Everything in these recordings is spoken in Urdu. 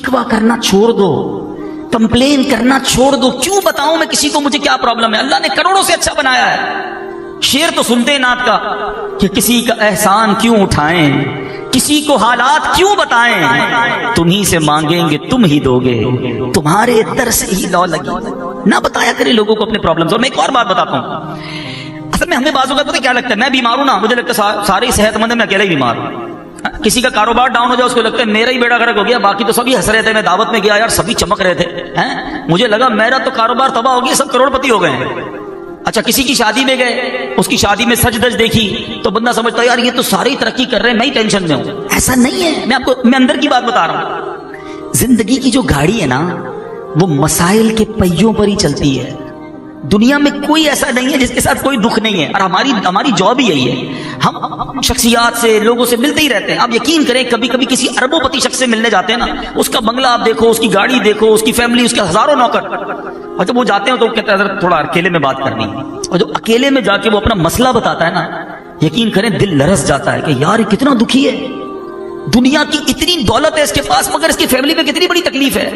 شکوہ کرنا چھوڑ دو, کمپلین کرنا چھوڑ دو. کیوں بتاؤں میں کسی کو مجھے کیا پرابلم ہے؟ اللہ نے کروڑوں سے اچھا بنایا ہے. شعر تو سنتے ہیں نعت کا کہ کسی کا احسان کیوں اٹھائیں, کسی کو حالات کیوں بتائیں, تمہیں سے مانگیں گے تم ہی دو گے, تمہارے در سے ہی لو لگی. نہ بتایا کرے لوگوں کو اپنے پرابلمز. اور میں ایک اور بات بتاتا ہوں, اصل میں ہمیں بعض اوقات پتہ کیا لگتا ہے, میں بیمار ہوں نا, مجھے لگتا ہے سارے صحت مند ہیں, میں اکیلا ہی بیمار ہوں. کسی کا کاروبار ڈاؤن ہو جائے اس کو لگتا ہے میرا ہی بیڑا غرق ہو گیا, باقی تو سبھی ہنس رہے تھے, میں دعوت میں گیا یار سبھی چمک رہے تھے, مجھے لگا میرا تو کاروبار تباہ ہو گیا, سب کروڑ پتی ہو گئے ہیں. اچھا کسی کی شادی میں گئے, اس کی شادی میں سج دج دیکھی تو بندہ سمجھتا ہے یار یہ تو سارے ہی ترقی کر رہے ہیں, میں ہی ٹینشن میں ہوں. ایسا نہیں ہے. میں آپ کو میں اندر کی بات بتا رہا ہوں. زندگی کی جو گاڑی ہے نا وہ مسائل کے پہیوں پر ہی چلتی ہے. دنیا میں کوئی ایسا نہیں ہے جس کے ساتھ کوئی دکھ نہیں ہے. اور ہماری جاب ہی یہی ہے, ہم شخصیات سے لوگوں سے ملتے ہی رہتے ہیں. آپ یقین کریں کبھی کبھی کسی اربوں پتی شخص سے ملنے جاتے ہیں نا, اس کا بنگلہ آپ دیکھو, اس کی گاڑی دیکھو, اس کی فیملی, اس کے ہزاروں نوکر, اور جب وہ جاتے ہیں تو کہتے ہیں تھوڑا اکیلے میں بات کرنی ہے. اور جو اکیلے میں جا کے وہ اپنا مسئلہ بتاتا ہے نا, یقین کریں دل لرز جاتا ہے کہ یار یہ کتنا دکھی ہے. دنیا کی اتنی دولت ہے اس کے پاس, مگر اس کی فیملی میں کتنی بڑی تکلیف ہے,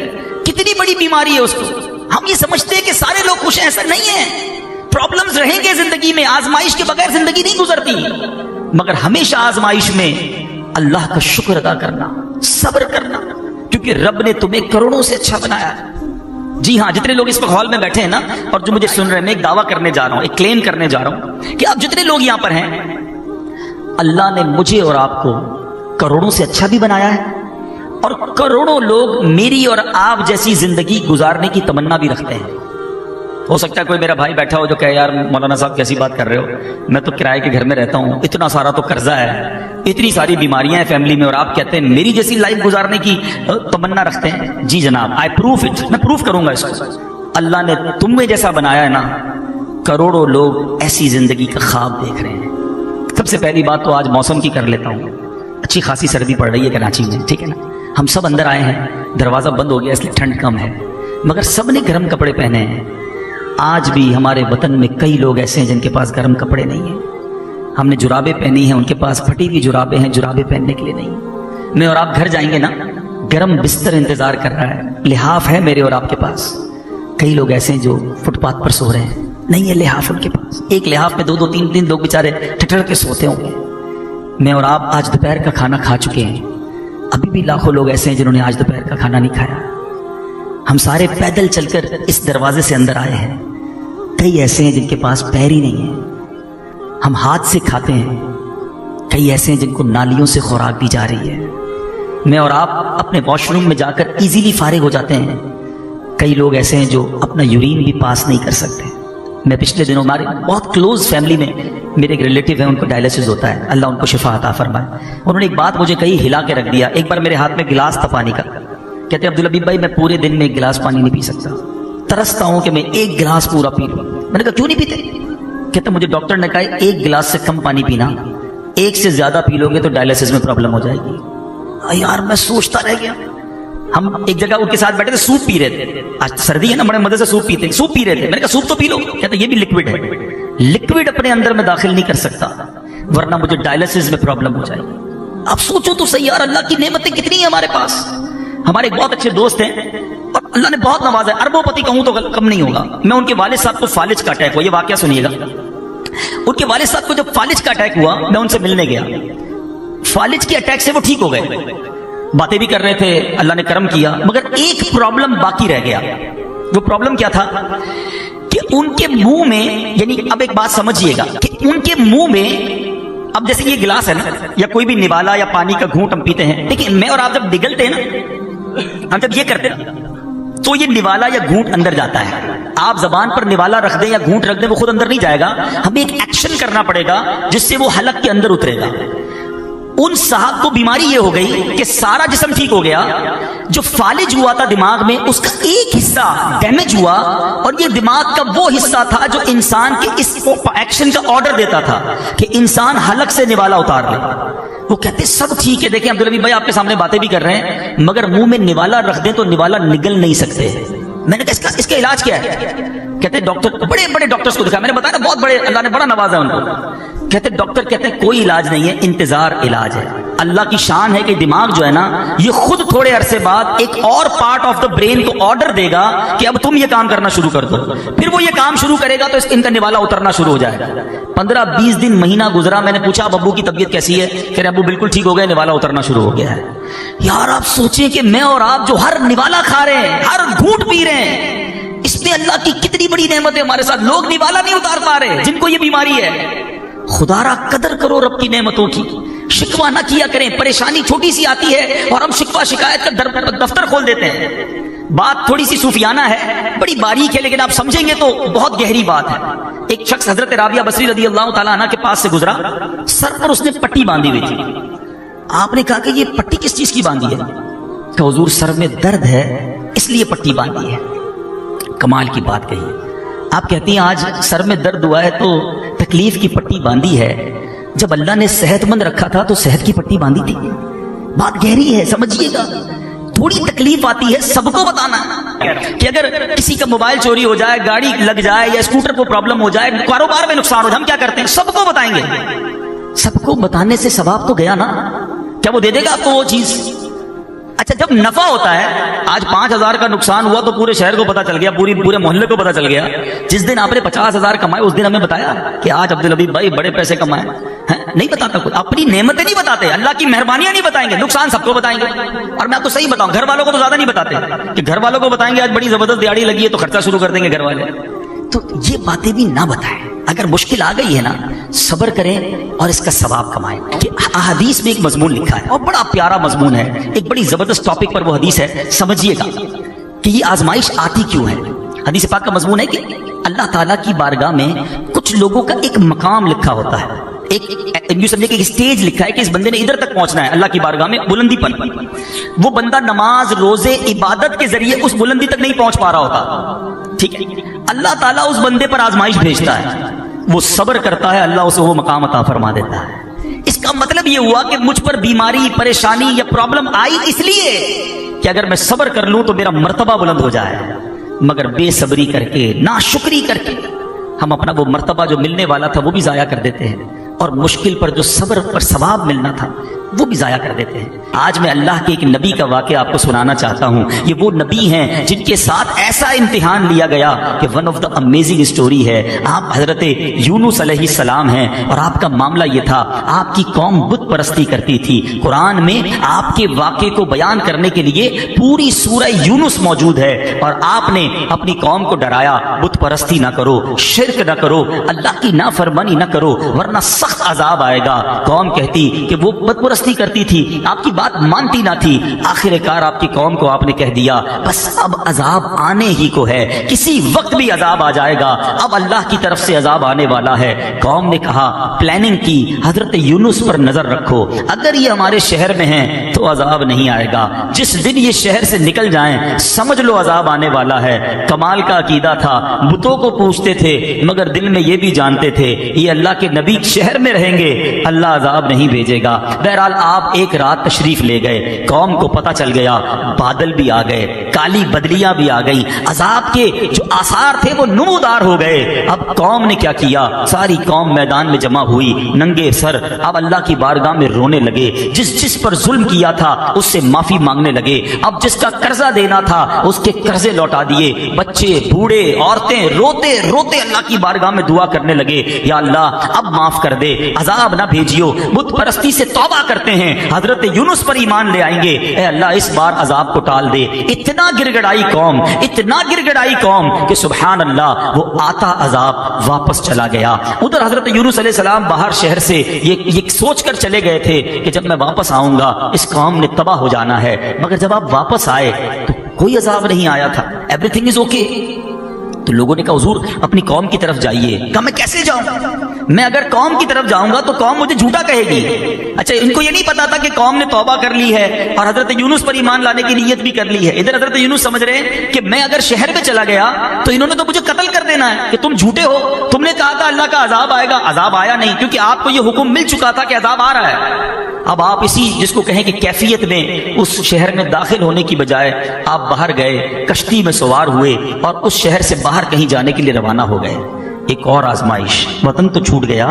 کتنی بڑی بیماری ہے اس کو. ہم یہ سمجھتے ہیں کہ سارے لوگ خوش ہیں, ایسا نہیں ہے. پرابلمز رہیں گے زندگی میں, آزمائش کے بغیر زندگی نہیں گزرتی, مگر ہمیشہ آزمائش میں اللہ کا شکر ادا کرنا, صبر کرنا, کیونکہ رب نے تمہیں کروڑوں سے اچھا بنایا ہے. جی ہاں, جتنے لوگ اس ہال میں بیٹھے ہیں نا اور جو مجھے سن رہے ہیں, میں ایک دعویٰ کرنے جا رہا ہوں, ایک کلیم کرنے جا رہا ہوں کہ آپ جتنے لوگ یہاں پر ہیں, اللہ نے مجھے اور آپ کو کروڑوں سے اچھا بھی بنایا ہے, اور کروڑوں لوگ میری اور آپ جیسی زندگی گزارنے کی تمنا بھی رکھتے ہیں. ہو سکتا ہے کوئی میرا بھائی بیٹھا ہو جو کہے یار مولانا صاحب کیسی بات کر رہے ہو, میں تو کرائے کے گھر میں رہتا ہوں, اتنا سارا تو قرضہ ہے, اتنی ساری بیماریاں ہیں فیملی میں, اور آپ کہتے ہیں میری جیسی لائف گزارنے کی تمنا رکھتے ہیں. جی جناب, آئی پروف اٹ, میں پروف کروں گا اس کو. اللہ نے تمہیں جیسا بنایا ہے نا, کروڑوں لوگ ایسی زندگی کا خواب دیکھ رہے ہیں. سب سے پہلی بات تو آج موسم کی کر لیتا ہوں. اچھی خاصی سردی پڑ رہی ہے کراچی میں, ٹھیک ہے نا, ہم سب اندر آئے ہیں, دروازہ بند ہو گیا اس لیے ٹھنڈ کم ہے, مگر سب نے گرم کپڑے پہنے ہیں. آج بھی ہمارے وطن میں کئی لوگ ایسے ہیں جن کے پاس گرم کپڑے نہیں ہیں. ہم نے جرابیں پہنی ہیں, ان کے پاس پھٹی ہوئی جرابیں ہیں, جرابیں پہننے کے لیے نہیں. میں اور آپ گھر جائیں گے نا, گرم بستر انتظار کر رہا ہے, لحاف ہے میرے اور آپ کے پاس. کئی لوگ ایسے ہیں جو فٹ پاتھ پر سو رہے ہیں, نہیں ہے لحاف ان کے پاس. ایک لحاف میں 2-2 3-3 لوگ بیچارے ٹھٹر کے سوتے ہوں گے. میں اور آپ آج دوپہر کا کھانا کھا چکے ہیں, ابھی بھی لاکھوں لوگ ایسے ہیں جنہوں نے آج دوپہر کا کھانا نہیں کھایا. ہم سارے پیدل چل کر اس دروازے سے اندر آئے ہیں. کئی ایسے ہیں جن کے پاس پیر ہی نہیں ہے, ہم ہاتھ سے کھاتے ہیں. کئی ایسے ہیں جن کو نالیوں سے خوراک دی جا رہی ہے. میں اور آپ اپنے واش روم میں جا کر ایزیلی فارغ ہو جاتے ہیں. کئی لوگ ایسے ہیں جو اپنا یورین بھی پاس نہیں کر سکتے. میں پچھلے دنوں ہمارے بہت کلوز فیملی میں میرے ایک ریلیٹیو ہیں, ان کو ڈائلسس ہوتا ہے, اللہ ان کو شفا عطا فرمائے. انہوں نے ایک بات مجھے کہی, ہلا کے رکھ دیا. ایک بار میرے ہاتھ میں گلاس تھا پانی کا, کہتے عبدالحبیب بھائی میں پورے دن میں ایک گلاس پانی نہیں پی سکتا, ترستا ہوں کہ میں ایک گلاس پورا پی لوں. میں نے کہا کیوں نہیں پیتے؟ کہتے مجھے ڈاکٹر نے کہا ایک گلاس سے کم پانی پینا, ایک سے زیادہ پی لو گے تو ڈائلسس میں پرابلم ہو جائے گی. یار میں سوچتا رہ گیا. ہم ایک جگہ ان کے ساتھ بیٹھے تھے, سوپ پی رہے تھے. آج سردی ہے نا, بڑے مزے سے سوپ پیتے ہیں, سوپ پی رہے تھے. میں نے کہا سوپ تو پی لو, کہتے یہ بھی لکوڈ ہے, لکوڈ اپنے اندر میں داخل نہیں کر سکتا ورنہ مجھے ڈائلسس میں پرابلم ہو جائے گی. اب سوچو تو صحیح یار, اللہ کی نعمتیں کتنی ہیں ہمارے پاس. ہمارے ایک بہت اچھے دوست ہیں اور اللہ نے بہت نوازا ہے, اربوں پتی کہوں تو کم نہیں ہوگا. میں ان کے والد صاحب کو فالج کا اٹیک ہوا, یہ واقعہ سنیے گا. ان کے والد صاحب کو جب فالج کا اٹیک ہوا, میں ان سے ملنے گیا. فالج کے اٹیک سے وہ ٹھیک ہو گئے, باتیں بھی کر رہے تھے, اللہ نے کرم کیا, مگر ایک پرابلم باقی رہ گیا. وہ پرابلم کیا تھا کہ ان کے منہ میں, یعنی اب ایک بات سمجھیے گا کہ ان کے منہ میں, اب جیسے یہ گلاس ہے نا, یا کوئی بھی نوالا یا پانی کا گھونٹ ہم پیتے ہیں, لیکن میں اور آپ جب نگلتے ہیں نا, ہم جب یہ کرتے ہیں تو یہ نوالا یا گھونٹ اندر جاتا ہے. آپ زبان پر نوالا رکھ دیں یا گھونٹ رکھ دیں, وہ خود اندر نہیں جائے گا, ہمیں ایک ایکشن کرنا پڑے گا جس سے وہ حلق کے اندر اترے گا. ان صاحب کو بیماری یہ ہو گئی کہ سارا جسم ٹھیک ہو گیا, جو فالج ہوا تھا دماغ میں اس کا ایک حصہ ڈیمیج ہوا, اور یہ دماغ کا وہ حصہ تھا جو انسان کے اس ایکشن کا آرڈر دیتا تھا کہ انسان حلق سے نوالا اتار لے. وہ کہتے سب ٹھیک ہے, دیکھیں عبدالحبیب بھائی آپ کے سامنے باتیں بھی کر رہے ہیں, مگر منہ میں نوالا رکھ دیں تو نوالا نگل نہیں سکتے. میں نے کہا اس کا علاج کیا ہے؟ کہتے ہیں ڈاکٹر, بڑے بڑے ڈاکٹرز کو دکھایا, میں نے بتایا نا بہت بڑے, اللہ نے بڑا نوازا ان کو. کہتے ڈاکٹر کہتے ہیں کوئی علاج نہیں ہے, انتظار علاج ہے. اللہ کی شان ہے کہ دماغ جو ہے نا یہ خود تھوڑے عرصے بعد ایک اور پارٹ آف دا برین کو آرڈر دے گا کہ اب تم یہ کام کرنا شروع کر دو. پھر وہ یہ کام شروع کرے گا تو ان کا نوالا اترنا شروع ہو جائے گا. 15-20 دن مہینہ گزرا, میں نے پوچھا اب ابو کی طبیعت کیسی ہے؟ کہہ رہے ابو بالکل ٹھیک ہو گئے, نوالا اترنا شروع ہو گیا ہے. یار آپ سوچیں کہ میں اور آپ جو ہر نوالا کھا رہے ہیں, ہر گھونٹ پی رہے ہیں, اس میں اللہ کی کتنی بڑی نعمت ہے ہمارے ساتھ. لوگ نوالا نہیں اتار پا رہے جن کو یہ بیماری ہے. خدا را قدر کرو رب کی نعمتوں کی, شکوہ نہ کیا کریں. پریشانی چھوٹی سی آتی ہے اور ہم شکوہ شکایت کا دفتر کھول دیتے ہیں. بات تھوڑی سی صوفیانہ ہے, بڑی باریک ہے, لیکن آپ سمجھیں گے تو بہت گہری بات ہے. ایک شخص حضرت رابعہ بصری رضی اللہ تعالیٰ عنہ کے پاس سے گزرا, سر پر اس نے پٹی باندھی ہوئی تھی. آپ نے کہا کہ یہ پٹی کس چیز کی باندھی ہے؟ کہ حضور سر میں درد ہے اس لیے پٹی باندھی ہے. کمال کی بات کہی. آپ کہتی ہیں آج سر میں درد ہوا ہے تو تکلیف کی پٹی باندھی ہے, جب اللہ نے صحت مند رکھا تھا تو صحت کی پٹی باندھی تھی. بات گہری ہے, سمجھیے گا. تھوڑی تکلیف آتی ہے, سب کو بتانا کہ اگر کسی کا موبائل چوری ہو جائے, گاڑی لگ جائے یا اسکوٹر کو پرابلم ہو جائے, کاروبار میں نقصان ہو جائے, ہم کیا کرتے ہیں؟ سب کو بتائیں گے. سب کو بتانے سے ثواب تو گیا نا. کیا وہ دے دے گا آپ کو وہ چیز؟ اچھا جب نفع ہوتا ہے, آج 5,000 کا نقصان ہوا تو پورے شہر کو پتا چل گیا, پورے محلے کو پتا چل گیا. جس دن آپ نے 50,000 کمائے اس دن ہمیں بتایا کہ آج عبدالحبیب بھائی بڑے پیسے کمائے. نہیں بتاتا کوئی, اپنی نعمتیں نہیں بتاتے, اللہ کی مہربانیاں نہیں بتائیں گے, نقصان سب کو بتائیں گے. اور میں آپ کو صحیح بتاؤں, گھر والوں کو تو زیادہ نہیں بتاتے کہ گھر والوں کو بتائیں گے آج بڑی زبردست دیہڑی لگی ہے تو خرچہ شروع کر دیں گے گھر والے. تو یہ باتیں بھی نہ بتائیں. اگر مشکل آ گئی ہے نا, صبر کریں اور اس کا ثواب کمائیں. کہ احادیث میں ایک مضمون لکھا ہے اور بڑا پیارا مضمون ہے, ایک بڑی زبردست ٹاپک پر وہ حدیث ہے, سمجھیے گا کہ یہ آزمائش آتی کیوں ہے. حدیث پاک کا مضمون ہے کہ اللہ تعالیٰ کی بارگاہ میں کچھ لوگوں کا ایک مقام لکھا ہوتا ہے, ایک سمجھے کہ ایک اسٹیج لکھا ہے کہ اس بندے نے ادھر تک پہنچنا ہے اللہ کی بارگاہ میں بلندی پر. وہ بندہ نماز روزے عبادت کے ذریعے اس بلندی تک نہیں پہنچ پا رہا ہوتا. ٹھیک ہے, اللہ تعالیٰ اس بندے پر آزمائش بھیجتا ہے, وہ صبر کرتا ہے, اللہ اسے وہ مقام عطا فرما دیتا ہے. اس کا مطلب یہ ہوا کہ مجھ پر بیماری, پریشانی یا پرابلم آئی اس لیے کہ اگر میں صبر کر لوں تو میرا مرتبہ بلند ہو جائے. مگر بے صبری کر کے, ناشکری کر کے ہم اپنا وہ مرتبہ جو ملنے والا تھا وہ بھی ضائع کر دیتے ہیں, اور مشکل پر جو صبر پر ثواب ملنا تھا وہ بھی ضائع کر دیتے ہیں. آج میں اللہ کے ایک نبی کا واقعہ آپ کو سنانا چاہتا ہوں. یہ وہ نبی ہیں جن کے ساتھ ایسا امتحان لیا گیا کہ one of the amazing story ہے. آپ حضرت یونس علیہ السلام ہیں, اور آپ کا معاملہ یہ تھا, آپ کی قوم بت پرستی کرتی تھی. قرآن میں آپ کے واقعے کو بیان کرنے کے لیے پوری سورہ یونس موجود ہے, اور آپ نے اپنی قوم کو ڈرایا, بت پرستی نہ کرو, شرک نہ کرو, اللہ کی نافرمانی نہ کرو ورنہ سخت عذاب آئے گا. قوم کہتی کہ وہ بت پرستی کرتی تھی, آپ کی بات مانتی نہ تھی. آخر کار آپ کی قوم کو آپ نے کہہ دیا بس اب عذاب آنے ہی کو ہے, کسی وقت بھی عذاب آ جائے گا, اب اللہ کی طرف سے عذاب آنے والا ہے. قوم نے کہا, پلاننگ کی, حضرت یونس پر نظر رکھو, اگر یہ ہمارے شہر میں ہیں تو عذاب نہیں آئے گا, جس دن یہ شہر سے نکل جائیں سمجھ لو عذاب آنے والا ہے. کمال کا عقیدہ تھا, بتوں کو پوچھتے تھے مگر دل میں یہ بھی جانتے تھے یہ اللہ کے نبی شہر میں رہیں گے اللہ عذاب نہیں بھیجے گا. بہرحال آپ ایک رات تشریف لے گئے, قوم کو پتہ چل گیا, بادل بھی آ گئے, کالی بدلیاں بھی آ گئی, عذاب کے جو آثار تھے وہ نمودار ہو گئے. اب قوم نے کیا کیا, ساری قوم میدان میں جمع ہوئی ننگے سر, اب اللہ کی بارگاہ میں رونے لگے. جس پر ظلم کیا تھا اس سے معافی مانگنے لگے, اب جس کا قرضہ دینا تھا اس کے قرضے لوٹا دیے. بچے, بوڑھے, عورتیں روتے روتے اللہ کی بارگاہ میں دعا کرنے لگے, یا اللہ اب معاف کر دے, عذاب نہ بھیجیو, بت پرستی سے توبہ کرتے ہیں, حضرت یونس پر ایمان لے آئیں گے, اے اللہ اس بار عذاب کو ٹال دے. اتنا گر گڑائی قوم کہ سبحان اللہ وہ آتا عذاب واپس چلا گیا. ادھر حضرت یونس علیہ السلام باہر شہر سے یہ سوچ کر چلے گئے تھے کہ جب میں واپس آؤں گا اس قوم نے تباہ ہو جانا ہے, مگر جب آپ واپس آئے تو کوئی عذاب نہیں آیا تھا, ایوری تھنگ از اوکے. تو لوگوں نے کہا حضور اپنی قوم کی طرف جائیے. کہا میں کیسے جاؤں؟ میں اگر قوم کی طرف جاؤں گا تو قوم مجھے جھوٹا کہے گی. اچھا ان کو یہ نہیں پتا تھا کہ قوم نے توبہ کر لی ہے اور حضرت یونس پر ایمان لانے کی نیت بھی کر لی ہے. ادھر حضرت یونس سمجھ رہے ہیں کہ میں اگر شہر میں چلا گیا تو انہوں نے تو مجھے قتل کر دینا ہے کہ تم جھوٹے ہو, تم نے کہا تھا اللہ کا عذاب آئے گا, عذاب آیا نہیں کیونکہ آپ کو یہ حکم مل چکا تھا کہ عذاب آ رہا ہے. اب آپ اسی جس کو کہیں کہ کیفیت میں اس شہر میں داخل ہونے کی بجائے آپ باہر گئے, کشتی میں سوار ہوئے اور اس شہر سے باہر کہیں جانے کے لیے روانہ ہو گئے. ایک اور آزمائش, وطن تو چھوٹ گیا,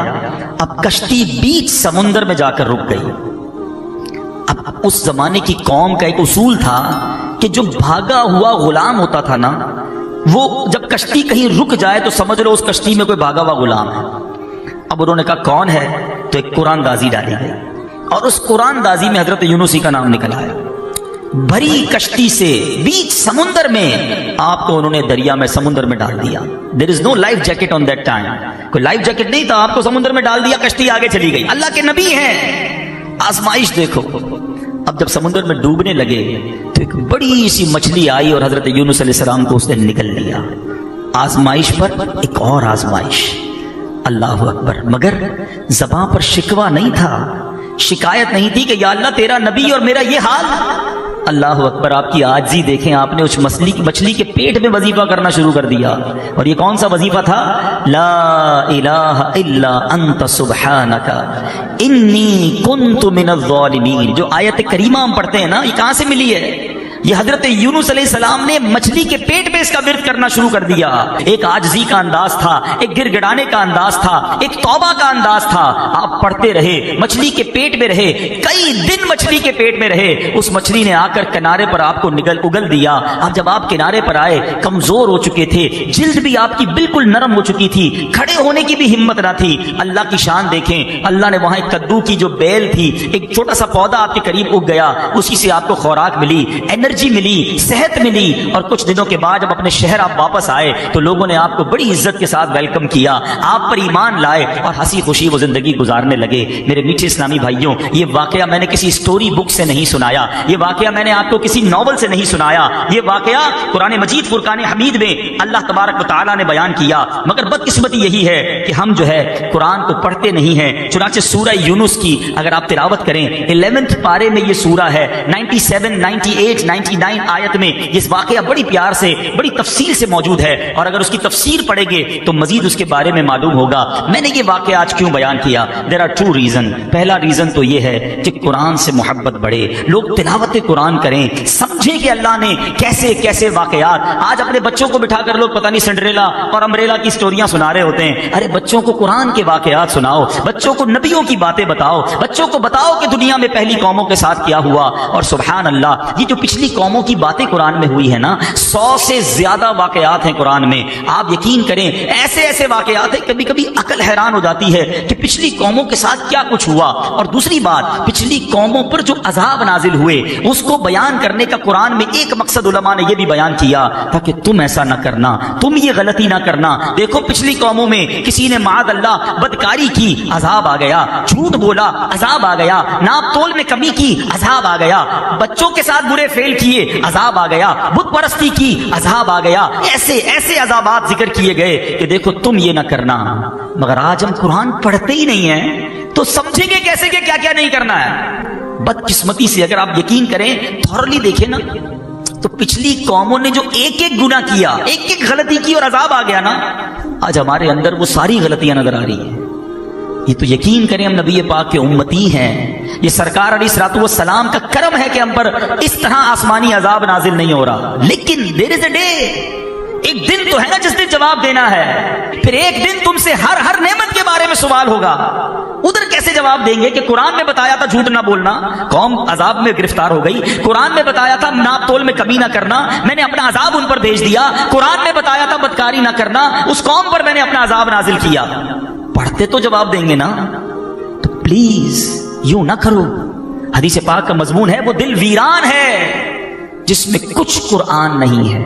اب کشتی بیچ سمندر میں جا کر رک گئی. اب اس زمانے کی قوم کا ایک اصول تھا کہ جو بھاگا ہوا غلام ہوتا تھا نا, وہ جب کشتی کہیں رک جائے تو سمجھ لو اس کشتی میں کوئی بھاگا ہوا غلام ہے. اب انہوں نے کہا کون ہے, تو ایک قرآن دازی ڈالی گئی اور اس قرآن دازی میں حضرت یونسی کا نام نکل آیا. بھری کشتی سے بیچ سمندر میں آپ کو انہوں نے دریا میں سمندر میں ڈال دیا. There is no life jacket on that time, کوئی لائف جیکٹ نہیں تھا, آپ کو سمندر میں ڈال دیا, کشتی آگے چلی گئی. اللہ کے نبی ہیں, آزمائش دیکھو. اب جب سمندر میں ڈوبنے لگے تو ایک بڑی سی مچھلی آئی اور حضرت یونس علیہ السلام کو اس نے نکل لیا. آزمائش پر ایک اور آزمائش, اللہ اکبر. مگر زباں پر شکوہ نہیں تھا, شکایت نہیں تھی کہ یا اللہ تیرا نبی اور میرا یہ حال. اللہ اکبر, آپ کی عاجزی دیکھیں, آپ نے اس مچھلی کے پیٹ میں وظیفہ کرنا شروع کر دیا. اور یہ کون سا وظیفہ تھا؟ لا الہ الا انت سبحانک انی کنت من الظالمین. جو آیت کریمہ ہم پڑھتے ہیں نا, یہ کہاں سے ملی ہے؟ یہ حضرت یونس علیہ السلام نے مچھلی کے پیٹ میں اس کا ورد کرنا شروع کر دیا. ایک عاجزی کا انداز تھا, ایک گر گڑانے کا انداز تھا, ایک توبہ کا انداز تھا. آپ پڑھتے رہے, مچھلی کے پیٹ میں رہے, کئی دن مچھلی کے پیٹ میں رہے. اس مچھلی نے آ کر کنارے پر آپ کو اگل دیا. اب جب آپ کنارے پر آئے, کمزور ہو چکے تھے, جلد بھی آپ کی بالکل نرم ہو چکی تھی, کھڑے ہونے کی بھی ہمت نہ تھی. اللہ کی شان دیکھیں, اللہ نے وہاں ایک کدو کی جو بیل تھی, ایک چھوٹا سا پودا آپ کے قریب اگ گیا, اسی سے آپ کو خوراک ملی, انرجی ملی, صحت ملی. اور کچھ دنوں کے بعد جب اپنے شہر آپ واپس آئے تو لوگوں نے آپ کو بڑی عزت کے ساتھ ویلکم کیا, آپ پر ایمان لائے اور ہنسی خوشی وہ زندگی گزارنے لگے. میرے میٹھے اسلامی بھائیوں, یہ واقعہ میں نے کسی سٹوری بک سے نہیں سنایا, یہ واقعہ میں نے آپ کو کسی ناول سے نہیں سنایا, یہ واقعہ قرآن مجید فرقان حمید میں اللہ تبارک و تعالیٰ نے بیان کیا. مگر بدقسمتی یہی ہے کہ ہم جو ہے قرآن کو پڑھتے نہیں ہیں. چنانچہ سورہ یونس کی اگر آپ تلاوت کریں, 11 پارے میں یہ سورہ ہے, 97, 98, 99 آیت میں یہ واقعہ بڑی پیار سے, بڑی تفصیل سے موجود ہے. اور اگر اس کی تفسیر پڑھیں گے تو مزید اس کے بارے میں معلوم ہوگا. میں نے یہ واقعہ آج کیوں بیان کیا؟ There are 2 reason. پہلا ریزن تو یہ ہے کہ قرآن سے محبت بڑھے, لوگ تلاوت قرآن کریں, سمجھیں کہ اللہ نے کیسے کیسے واقعات. آج اپنے بچوں کو بٹھا کر لوگ پتہ نہیں سنڈریلا اور امبریلا کی سٹوریاں سنا رہے ہوتے ہیں. ارے بچوں کو قرآن کے واقعات سناؤ, بچوں کو نبیوں کی باتیں بتاؤ, بچوں کو بتاؤ کہ دنیا میں پہلی قوموں کے ساتھ کیا ہوا. اور سبحان اللہ, یہ جو پچھلی قوموں کی باتیں قرآن میں ہوئی ہے نا, 100 سے زیادہ واقعات ہیں قرآن میں. آپ یقین کریں, ایسے ایسے واقعات ہیں کبھی کبھی عقل حیران ہو جاتی ہے کہ پچھلی قوموں کے ساتھ کیا کچھ ہوا. اور دوسری بات, پچھلی قوموں پر جو عذاب نازل ہوئے اس کو بیان کرنے کا قرآن میں ایک مقصد علماء نے یہ بھی بیان کیا تاکہ تم ایسا نہ کرنا, تم یہ غلطی نہ کرنا. دیکھو پچھلی قوموں میں کسی نے معاذ اللہ بدکاری کی, عذاب آ گیا, جھوٹ بولا, عذاب آ گیا, ناپ تول میں کمی کی, عذاب آ گیا, بچوں کے ساتھ برے فعل کیے, عذاب آ گیا, بت پرستی کی, عذاب آ گیا. ایسے ایسے عذابات ذکر کیے گئے کہ دیکھو تم یہ نہ کرنا. مگر آج ہم قرآن پڑھتے ہی نہیں ہیں تو سمجھیں گے کیسے کہ کیا کیا نہیں کرنا ہے. بدقسمتی سے اگر آپ یقین کریں, تھورلی دیکھیں نا, تو پچھلی قوموں نے جو ایک ایک گناہ کیا, ایک ایک غلطی کی اور عذاب آ گیا نا, آج ہمارے اندر وہ ساری غلطیاں نظر آ رہی ہیں. یہ تو یقین کریں ہم نبی پاک کے امتی ہیں, یہ سرکار علیہ الصلوۃ والسلام کا کرم ہے کہ ہم پر اس طرح آسمانی عذاب نازل نہیں ہو رہا. لیکن دیر از اے ڈے, ایک دن تو ہے نا جس دن جواب دینا ہے. پھر ایک دن تم سے ہر نعمت کے بارے میں سوال ہوگا. ادھر کیسے جواب دیں گے کہ قرآن میں بتایا تھا جھوٹ نہ بولنا, قوم عذاب میں گرفتار ہو گئی. قرآن میں بتایا تھا ناپ تول میں کمی نہ کرنا, میں نے اپنا عذاب ان پر بھیج دیا. قرآن میں بتایا تھا بدکاری نہ کرنا, اس قوم پر میں نے اپنا عذاب نازل کیا. پڑھتے تو جواب دیں گے نا, تو پلیز یوں نہ کرو. حدیث پاک کا مضمون ہے وہ دل ویران ہے جس میں کچھ قرآن نہیں ہے.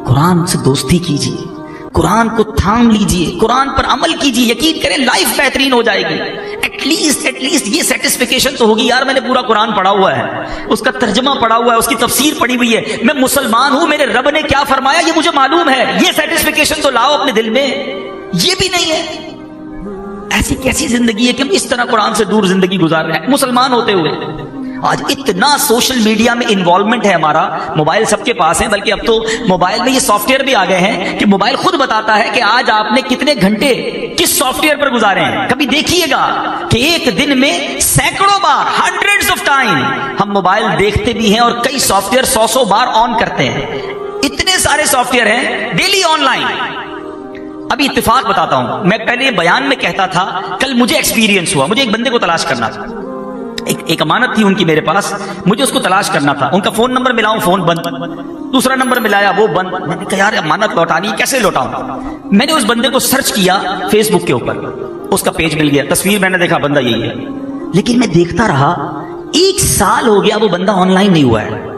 قرآن سے دوستی کیجیے, قرآن کو تھام لیجیے, قرآن پر عمل کیجیے. یقین کریں لائف بہترین ہو جائے گی. ایٹ لیسٹ یہ سیٹسفیکیشن تو ہوگی, یار میں نے پورا قرآن پڑھا ہوا ہے, اس کا ترجمہ پڑھا ہوا ہے, اس کی تفسیر پڑھی ہوئی ہے, میں مسلمان ہوں, میرے رب نے کیا فرمایا یہ مجھے معلوم ہے. یہ سیٹسفیکیشن تو لاؤ اپنے دل میں. یہ بھی نہیں ہے. ایسی کیسی زندگی ہے کہ ہم اس طرح قرآن سے دور زندگی گزار رہے ہیں مسلمان ہوتے ہوئے. آج اتنا سوشل میڈیا میں انوالومنٹ ہے ہمارا, موبائل سب کے پاس ہے, بلکہ اب تو موبائل میں یہ سافٹ ویئر بھی آ گئے ہیں کہ موبائل خود بتاتا ہے کہ آج آپ نے کتنے گھنٹے کس سافٹ ویئر پر گزارے ہیں. کبھی دیکھیے گا کہ ایک دن میں سینکڑوں بار, ہنڈریڈز آف ٹائم ہم موبائل دیکھتے بھی ہیں اور کئی سافٹ ویئر 100 بار آن کرتے ہیں. اتنے سارے سافٹ ویئر ہیں ڈیلی آن لائن. ابھی اتفاق بتاتا ہوں, میں پہلے بیان میں کہتا تھا, کل مجھے ایکسپیرینس ہوا, مجھے ایک بندے کو تلاش کرنا تھا, ایک امانت تھی ان کی میرے پاس, مجھے اس کو تلاش کرنا تھا. ان کا فون نمبر ملاؤں, فون بند, دوسرا نمبر ملایا, وہ بند. میں نے کہا یار امانت لوٹانی کیسے لوٹاؤں. میں نے اس بندے کو سرچ کیا فیس بک کے اوپر, اس کا پیج مل گیا, تصویر میں نے دیکھا بندہ یہی ہے, لیکن میں دیکھتا رہا 1 سال ہو گیا وہ بندہ آن لائن نہیں ہوا ہے.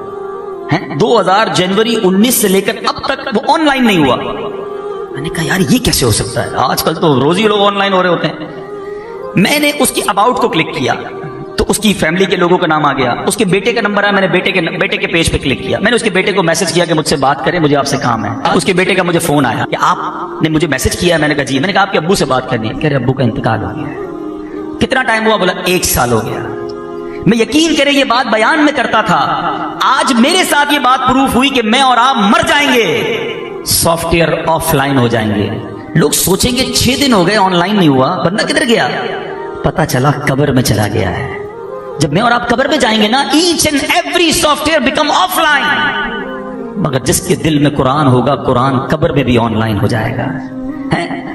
2000 جنوری 19 سے لے کر اب تک وہ آن لائن نہیں ہوا. میں نے کہا یار یہ کیسے ہو سکتا ہے, آج کل تو روز ہی لوگ آن لائن ہو رہے ہوتے ہیں. میں نے اس کی اباؤٹ کو کلک کیا تو اس کی فیملی کے لوگوں کا نام آ گیا, اس کے بیٹے کا نمبر ہے, میں نے بیٹے کے پیج پہ کلک کیا, میں نے اس کے بیٹے کو میسج کیا کہ مجھ سے بات کریں, مجھے آپ سے کام ہے. اس کے بیٹے کا مجھے فون آیا کہ آپ نے مجھے میسج کیا. میں نے کہا جی. میں نے کہا آپ کے ابو سے بات کرنی ہے. کہہ رہے ابو کا انتقال ہو گیا. کتنا ٹائم ہوا؟ بولا 1 سال ہو گیا. میں یقین کریں یہ بات بیان میں کرتا تھا, آج میرے ساتھ یہ بات پروف ہوئی کہ میں اور آپ مر جائیں گے, سافٹ ویئر آف لائن ہو جائیں گے. لوگ سوچیں گے 6 دن ہو گئے آن لائن نہیں ہوا, بندہ کدھر گیا؟ پتا چلا قبر میں چلا گیا ہے. جب میں اور آپ قبر میں جائیں گے نا, each and every software become offline. مگر جس کے دل میں قرآن ہوگا, قرآن قبر میں بھی آن لائن ہو جائے گا.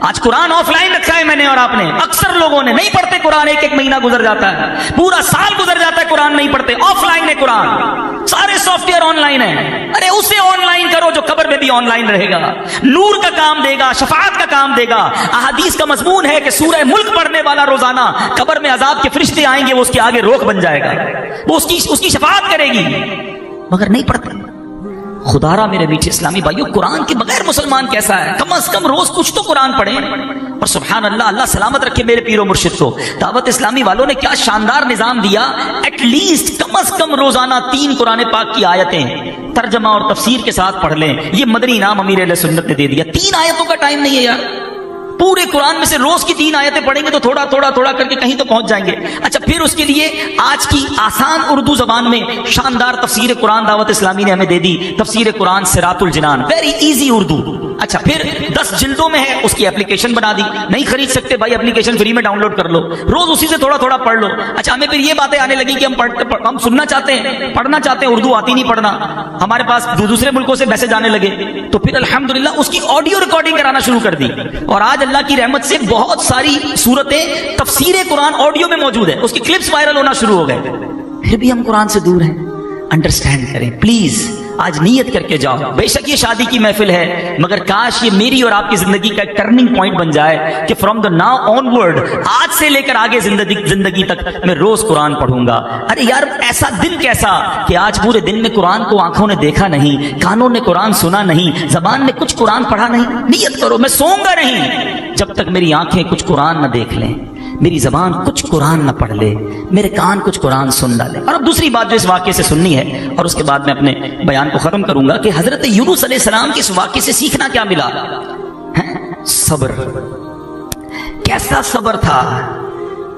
آج قرآن آف لائن رکھا ہے میں نے اور آپ نے, اکثر لوگوں نے نہیں پڑھتے قرآن, 1 مہینہ گزر جاتا ہے, پورا سال گزر جاتا ہے قرآن نہیں پڑھتے. آف لائن ہے قرآن, سارے سافٹ ویئر آن لائن ہے. ارے اسے آن لائن کرو جو قبر میں بھی آن لائن رہے گا, نور کا کام دے گا, شفاعت کا کام دے گا. احادیث کا مضمون ہے کہ سورہ ملک پڑھنے والا روزانہ قبر میں عذاب کے فرشتے آئیں گے, وہ اس کے آگے روک بن جائے گا, وہ اس کی شفاعت کرے گی. مگر نہیں پڑھتے. خدا را میرے میٹھے اسلامی بھائیو, قرآن کے بغیر مسلمان کیسا ہے؟ کم از کم روز کچھ تو قرآن پڑھیں. اور سبحان اللہ, اللہ سلامت رکھے میرے پیر و مرشد کو. دعوت اسلامی والوں نے کیا شاندار نظام دیا, ایٹ لیسٹ کم از کم روزانہ 3 قرآن پاک کی آیتیں ترجمہ اور تفسیر کے ساتھ پڑھ لیں. یہ مدنی انعام امیر اہل سنت نے دے دیا. 3 آیتوں کا ٹائم نہیں ہے یار, پورے قرآن میں سے روز کی 3 آیتیں پڑھیں گے تو تھوڑا تھوڑا تھوڑا کر کے کہیں تو پہنچ جائیں گے. اچھا, پھر اس کے لیے آج کی آسان اردو زبان میں شاندار تفسیر قرآن دعوت اسلامی نے ہمیں دے دی, تفسیر قرآن صراط الجنان, ویری ایزی اردو. اچھا, پھر 10 جلدوں میں ہے, اس کی اپلیکیشن بنا دی. نہیں خرید سکتے بھائی, اپلیکیشن فری میں ڈاؤن لوڈ کر لو, روز اسی سے تھوڑا تھوڑا پڑھ لو. اچھا, ہمیں پھر یہ باتیں آنے لگی کہ ہم سننا چاہتے ہیں, پڑھنا چاہتے ہیں, اردو آتی نہیں پڑھنا, ہمارے پاس دوسرے ملکوں سے میسج آنے لگے, تو پھر الحمدللہ اس کی آڈیو ریکارڈنگ کرانا شروع کر دی. اور آج اللہ کی رحمت سے بہت ساری صورتیں تفسیر قرآن آڈیو میں موجود ہے, اس کی کلپس وائرل ہونا شروع ہو گئے. پھر بھی ہم قرآن سے دور ہیں. انڈرسٹینڈ کریں پلیز, آج نیت کر کے جاؤ. بے شک یہ شادی کی محفل ہے, مگر کاش یہ میری اور آپ کی زندگی کا ایک ٹرننگ پوائنٹ بن جائے کہ from the now on word, آج سے لے کر آگے زندگی تک میں روز قرآن پڑھوں گا. ارے یار, ایسا دن کیسا کہ آج پورے دن میں قرآن کو آنکھوں نے دیکھا نہیں, کانوں نے قرآن سنا نہیں, زبان نے کچھ قرآن پڑھا نہیں. نیت کرو میں سوؤں گا نہیں جب تک میری آنکھیں کچھ قرآن نہ دیکھ لیں, میری زبان کچھ قرآن نہ پڑھ لے, میرے کان کچھ قرآن سن ڈالے. اور اب دوسری بات جو اس واقعے سے سننی ہے, اور اس کے بعد میں اپنے بیان کو ختم کروں گا, کہ حضرت یونس علیہ السلام کے اس واقعے سے سیکھنا کیا ملا. صبر. کیسا صبر تھا.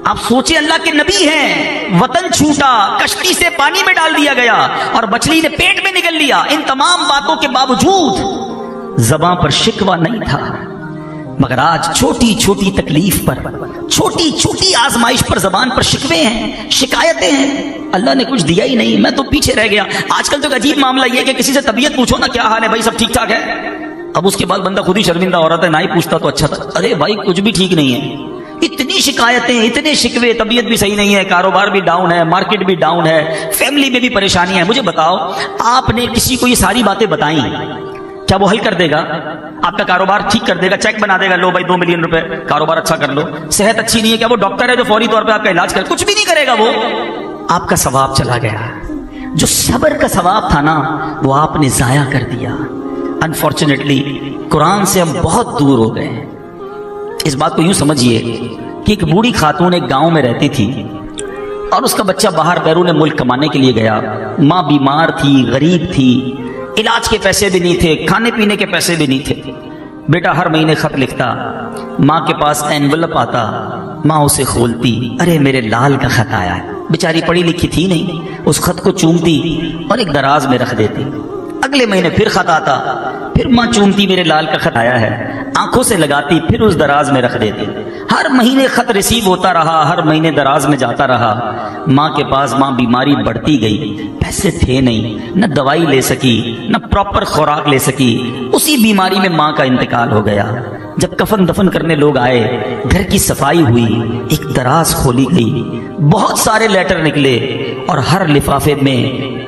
آپ سوچیں, اللہ کے نبی ہیں, وطن چھوٹا, کشتی سے پانی میں ڈال دیا گیا اور مچھلی نے پیٹ میں نگل لیا. ان تمام باتوں کے باوجود زباں پر شکوہ نہیں تھا. مگر آج چھوٹی چھوٹی تکلیف پر, چھوٹی چھوٹی آزمائش پر زبان پر شکوے ہیں, شکایتیں ہیں. اللہ نے کچھ دیا ہی نہیں, میں تو پیچھے رہ گیا. آج کل تو ایک عجیب معاملہ یہ کہ کسی سے طبیعت پوچھو نا, کیا حال ہے بھائی, سب ٹھیک ٹھاک ہے. اب اس کے بعد بندہ خود ہی شرمندہ ہو رہا تھا, نہ ہی پوچھتا تو اچھا تھا. ارے بھائی کچھ بھی ٹھیک نہیں ہے, اتنی شکایتیں, اتنے شکوے, طبیعت بھی صحیح نہیں ہے, کاروبار بھی ڈاؤن ہے, مارکیٹ بھی ڈاؤن ہے, فیملی میں بھی پریشانی ہے. مجھے بتاؤ, آپ نے کسی کو یہ ساری باتیں بتائیں, کیا وہ حل کر دے گا؟ آپ کا کاروبار ٹھیک کر دے گا, چیک بنا دے گا, لو بھائی 2 ملین روپے, کاروبار اچھا کر لو. صحت اچھی نہیں ہے, کیا وہ ڈاکٹر ہے جو فوری طور پہ آپ کا علاج کرے؟ کچھ بھی نہیں کرے گا. وہ آپ کا ثواب چلا گیا. جو صبر کا ثواب تھا نا, وہ آپ نے ضائع کر دیا. انفارچونیٹلی قرآن سے ہم بہت دور ہو گئے. اس بات کو یوں سمجھیے کہ ایک بوڑھی خاتون ایک گاؤں میں رہتی تھی, اور اس کا بچہ باہر بیرون ملک کمانے کے لیے گیا. ماں بیمار تھی, غریب تھی, علاج کے پیسے بھی نہیں تھے, کھانے پینے کے پیسے بھی نہیں تھے. بیٹا ہر مہینے خط لکھتا، ماں کے پاس اینولپ آتا، ماں اسے کھولتی، ارے میرے لال کا خط آیا ہے، بیچاری پڑھی لکھی تھی نہیں، اس خط کو چومتی اور ایک دراز میں رکھ دیتی۔ اگلے مہینے پھر خط آتا، پھر ماں چومتی، میرے لال کا خط آیا ہے، آنکھوں سے لگاتی، پھر اس دراز میں رکھ دیتی۔ ہر مہینے خط ریسیو ہوتا رہا، ہر مہینے دراز میں جاتا رہا۔ ماں کے پاس ماں بیماری بڑھتی گئی، پیسے تھے نہیں، نہ دوائی لے سکی، نہ پراپر خوراک لے سکی، اسی بیماری میں ماں کا انتقال ہو گیا۔ جب کفن دفن کرنے لوگ آئے، گھر کی صفائی ہوئی، ایک دراز کھولی گئی، بہت سارے لیٹر نکلے اور ہر لفافے میں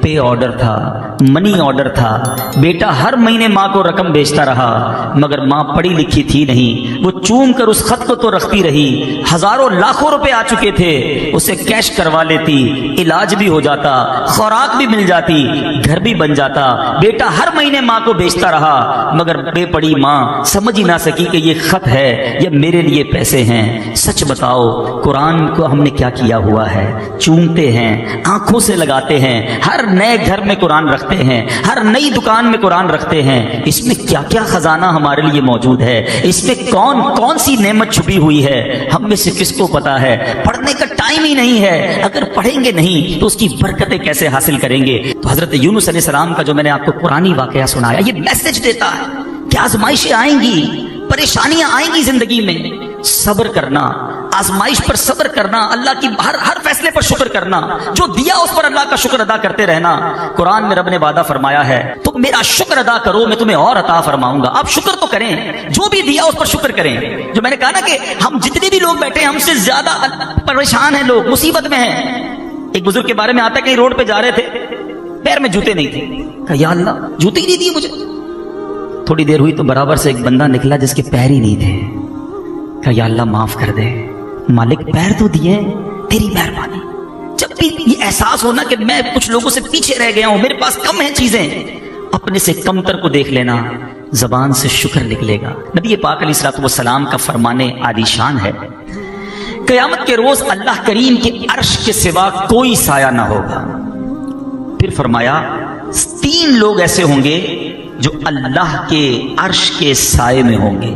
پے آرڈر تھا، منی آرڈر تھا۔ بیٹا ہر مہینے ماں کو رقم بیچتا رہا، مگر ماں پڑھی لکھی تھی نہیں، وہ چوم کر اس خط کو تو رکھتی رہی۔ ہزاروں لاکھوں روپے آ چکے تھے، اسے کیش کروا لیتی، علاج بھی ہو جاتا، خوراک بھی مل جاتی، گھر بھی بن جاتا۔ بیٹا ہر مہینے ماں کو بیچتا رہا، مگر بے پڑھی ماں سمجھ ہی نہ سکی کہ یہ خط ہے یا میرے لیے پیسے ہیں۔ سچ بتاؤ، قرآن کو ہم نے کیا کیا ہوا ہے؟ چومتے ہیں، آنکھوں سے لگاتے ہیں، ہر نئے گھر میں قرآن رکھتے ہیں، ہر نئی دکان میں قرآن رکھتے ہیں۔ اس میں کیا کیا خزانہ ہمارے لیے موجود ہے، اس میں کون کون سی نعمت چھپی ہوئی ہے، ہم میں سے کس کو پتا ہے؟ پڑھنے کا ٹائم ہی نہیں ہے، اگر پڑھیں گے نہیں تو اس کی برکتیں کیسے حاصل کریں گے؟ تو حضرت یونس علیہ السلام کا جو میں نے آپ کو قرآنی واقعہ سنایا، یہ میسج دیتا ہے کہ آزمائشیں آئیں گی، پریشانیاں آئیں گی زندگی میں، صبر کرنا، آزمائش پر صبر کرنا، اللہ کی ہر فیصلے پر شکر کرنا، جو دیا اس پر اللہ کا شکر ادا کرتے رہنا۔ قرآن میں رب نے وعدہ فرمایا ہے تم میرا شکر ادا کرو، میں تمہیں اور عطا فرماؤں گا۔ آپ شکر تو کریں، جو بھی دیا اس پر شکر کریں۔ جو میں نے کہا نا کہ ہم جتنے بھی لوگ بیٹھے ہیں، ہم سے زیادہ پریشان ہیں لوگ، مصیبت میں ہیں۔ ایک بزرگ کے بارے میں آتا ہے، کہیں روڈ پہ جا رہے تھے، پیر میں جوتے نہیں تھے، کہا یا اللہ جوتے ہی نہیں دیے مجھے۔ تھوڑی دیر ہوئی تو برابر سے ایک بندہ نکلا جس کے پیر ہی نہیں تھے، کہا یا اللہ معاف کر دے، مالک پیر تو دیے، تیری مہربانی۔ جب بھی یہ احساس ہونا کہ میں کچھ لوگوں سے پیچھے رہ گیا ہوں، میرے پاس کم ہیں چیزیں، اپنے سے کمتر کو دیکھ لینا، زبان سے شکر نکلے گا۔ نبی پاک علیہ الصلوۃ والسلام کا فرمانے عالی شان ہے، قیامت کے روز اللہ کریم کے عرش کے سوا کوئی سایہ نہ ہوگا۔ پھر فرمایا 3 لوگ ایسے ہوں گے جو اللہ کے عرش کے سائے میں ہوں گے،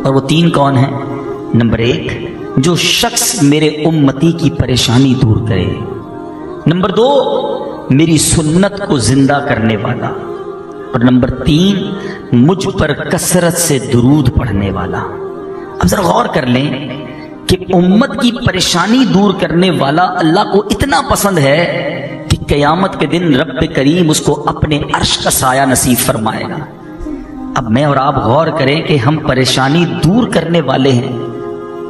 اور وہ 3 کون ہیں؟ نمبر 1، جو شخص میرے امتی کی پریشانی دور کرے۔ نمبر 2، میری سنت کو زندہ کرنے والا۔ اور نمبر 3، مجھ پر کثرت سے درود پڑھنے والا۔ اب ذرا غور کر لیں کہ امت کی پریشانی دور کرنے والا اللہ کو اتنا پسند ہے کہ قیامت کے دن رب کریم اس کو اپنے عرش کا سایہ نصیب فرمائے گا۔ اب میں اور آپ غور کریں کہ ہم پریشانی دور کرنے والے ہیں،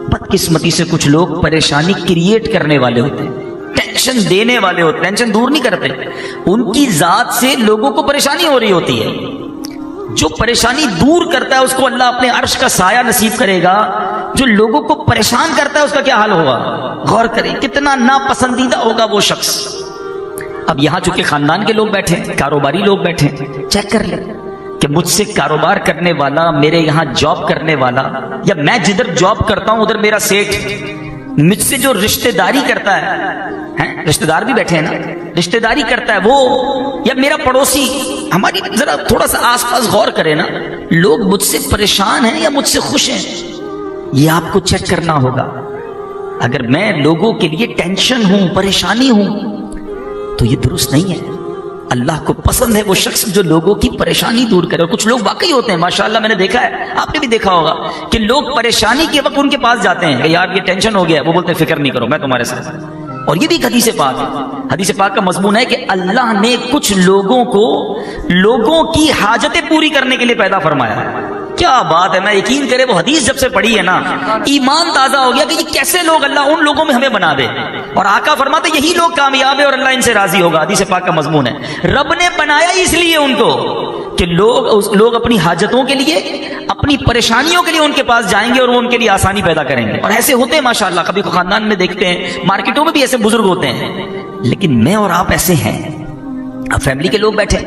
بدقسمتی سے کچھ لوگ پریشانی کریٹ کرنے والے ہوتے ہیں، ٹینشن دینے والے ہوتے ہیں، ٹینشن دور نہیں کرتے، ان کی ذات سے لوگوں کو پریشانی ہو رہی ہوتی ہے۔ جو پریشانی دور کرتا ہے اس کو اللہ اپنے عرش کا سایہ نصیب کرے گا، جو لوگوں کو پریشان کرتا ہے اس کا کیا حال ہوگا؟ غور کریں کتنا ناپسندیدہ ہوگا وہ شخص۔ اب یہاں چونکہ خاندان کے لوگ بیٹھے ہیں، کاروباری لوگ بیٹھے ہیں، چیک کر لیں کہ مجھ سے کاروبار کرنے والا، میرے یہاں جاب کرنے والا، یا میں جدھر جاب کرتا ہوں ادھر میرا سیٹ مجھ سے جو رشتہ داری کرتا ہے، رشتہ دار بھی بیٹھے ہیں نا، رشتہ داری کرتا ہے وہ، یا میرا پڑوسی، ہماری ذرا تھوڑا سا آس پاس غور کریں نا، لوگ مجھ سے پریشان ہیں یا مجھ سے خوش ہیں، یہ آپ کو چیک کرنا ہوگا۔ اگر میں لوگوں کے لیے ٹینشن ہوں، پریشانی ہوں، تو یہ درست نہیں ہے۔ اللہ کو پسند ہے وہ شخص جو لوگوں کی پریشانی دور کرے۔ اور کچھ لوگ واقعی ہوتے ہیں، ماشاءاللہ میں نے دیکھا ہے، آپ نے بھی دیکھا ہوگا کہ لوگ پریشانی کے وقت ان کے پاس جاتے ہیں کہ یار یہ ٹینشن ہو گیا، وہ بولتے ہیں فکر نہیں کرو میں تمہارے ساتھ۔ اور یہ بھی ایک حدیث پاک ہے، حدیث پاک کا مضمون ہے کہ اللہ نے کچھ لوگوں کو لوگوں کی حاجتیں پوری کرنے کے لیے پیدا فرمایا ہے۔ کیا بات ہے، میں یقین کرے وہ حدیث جب سے پڑھی ہے نا، ایمان تازہ ہو گیا کہ یہ کیسے لوگ اللہ ان لوگوں میں ہمیں بنا دے۔ اور آقا فرماتے یہی لوگ کامیاب ہے اور اللہ ان سے راضی ہوگا، حدیث پاک کا مضمون ہے۔ رب نے بنایا اس لیے ان کو کہ لوگ اپنی حاجتوں کے لیے، اپنی پریشانیوں کے لیے ان کے پاس جائیں گے اور وہ ان کے لیے آسانی پیدا کریں گے۔ اور ایسے ہوتے ہیں ماشاءاللہ، کبھی خاندان میں دیکھتے ہیں، مارکیٹوں میں بھی ایسے بزرگ ہوتے ہیں۔ لیکن میں اور آپ ایسے ہیں، اب فیملی کے لوگ بیٹھے،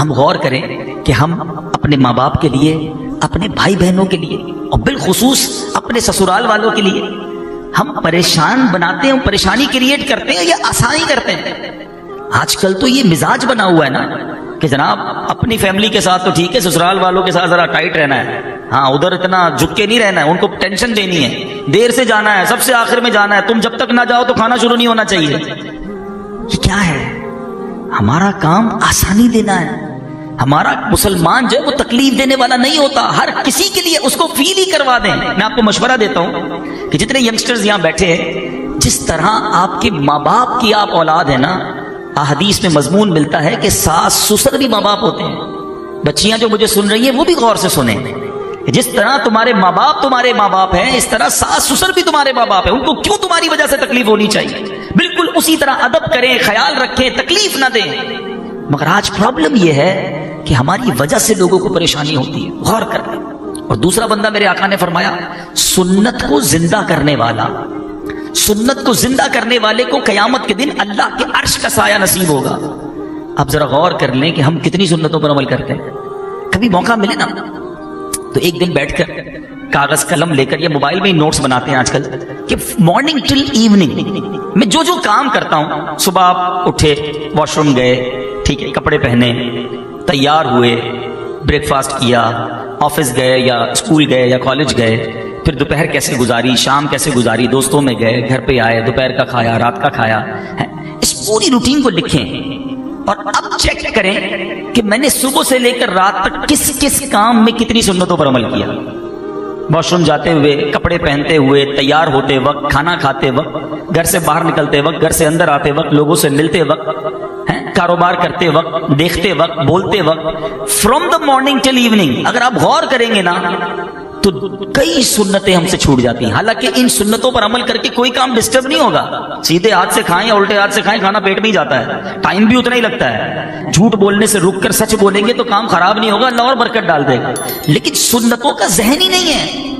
ہم غور کریں کہ ہم اپنے ماں باپ کے لیے، اپنے بھائی بہنوں کے لیے، اور بالخصوص اپنے سسرال والوں کے لیے ہم پریشان بناتے ہیں، پریشانی کریٹ کرتے ہیں یا آسانی کرتے ہیں؟ آج کل تو یہ مزاج بنا ہوا ہے نا کہ جناب اپنی فیملی کے ساتھ تو ٹھیک ہے، سسرال والوں کے ساتھ ذرا ٹائٹ رہنا ہے، ہاں ادھر اتنا جھک کے نہیں رہنا ہے، ان کو ٹینشن دینی ہے، دیر سے جانا ہے، سب سے آخر میں جانا ہے، تم جب تک نہ جاؤ تو کھانا شروع نہیں ہونا چاہیے. یہ کیا ہے؟ ہمارا کام آسانی دینا ہے. ہمارا مسلمان جو ہے وہ تکلیف دینے والا نہیں ہوتا، ہر کسی کے لیے اس کو فیل ہی کروا دیں. میں آپ کو مشورہ دیتا ہوں کہ جتنے ینگسٹرز یہاں بیٹھے ہیں، جس طرح آپ کے ماں باپ کی آپ اولاد ہے نا، احادیث میں مضمون ملتا ہے کہ ساس سسر بھی ماں باپ ہوتے ہیں. بچیاں جو مجھے سن رہی ہیں وہ بھی غور سے سنیں، جس طرح تمہارے ماں باپ ہیں، اس طرح ساس سسر بھی تمہارے ماں باپ ہیں. ان کو کیوں تمہاری وجہ سے تکلیف ہونی چاہیے؟ بالکل اسی طرح ادب کریں، خیال رکھیں، تکلیف نہ دیں. مگر آج پرابلم یہ ہے کہ ہماری وجہ سے لوگوں کو پریشانی ہوتی ہے. غور کریں. اور دوسرا بندہ میرے آقا نے فرمایا، سنت کو زندہ کرنے والا، سنت کو زندہ کرنے والے کو قیامت کے دن اللہ کے عرش کا سایہ نصیب ہوگا. اب ذرا غور کر لیں کہ ہم کتنی سنتوں پر عمل کرتے ہیں. کبھی موقع ملے نا تو ایک دن بیٹھ کر کاغذ قلم لے کر، یہ موبائل میں ہی نوٹس بناتے ہیں آج کل، کہ مارننگ ٹل ایوننگ میں جو جو کام کرتا ہوں، صبح آپ اٹھے، واش روم گئے، ٹھیک ہے، کپڑے پہنے، تیار ہوئے، بریک فاسٹ کیا، آفس گئے یا اسکول گئے یا کالج گئے، پھر دوپہر کیسے گزاری، شام کیسے گزاری، دوستوں میں گئے، گھر پہ آئے، دوپہر کا کھایا، رات کا کھایا. اس پوری روٹین کو لکھیں اور اب چیک کریں کہ میں نے صبح سے لے کر رات تک کس کس کام میں کتنی سنتوں پر عمل کیا. واش روم جاتے ہوئے، کپڑے پہنتے ہوئے، تیار ہوتے وقت، کھانا کھاتے وقت، گھر سے باہر نکلتے وقت، گھر سے اندر آتے وقت، لوگوں سے ملتے وقت، کاروبار کرتے وقت، دیکھتے وقت، بولتے وقت، from the morning till evening. اگر آپ غور کریں گے نا تو کئی سنتیں ہم سے چھوٹ جاتی ہیں. حالانکہ ان سنتوں پر عمل کر کے کوئی کام ڈسٹرب نہیں ہوگا. سیدھے ہاتھ سے کھائیں یا الٹے ہاتھ سے کھائیں، کھانا پیٹ میں ہی جاتا ہے، ٹائم بھی اتنا ہی لگتا ہے. جھوٹ بولنے سے رک کر سچ بولیں گے تو کام خراب نہیں ہوگا، اللہ اور برکت ڈال دے گا. لیکن سنتوں کا ذہن ہی نہیں ہے.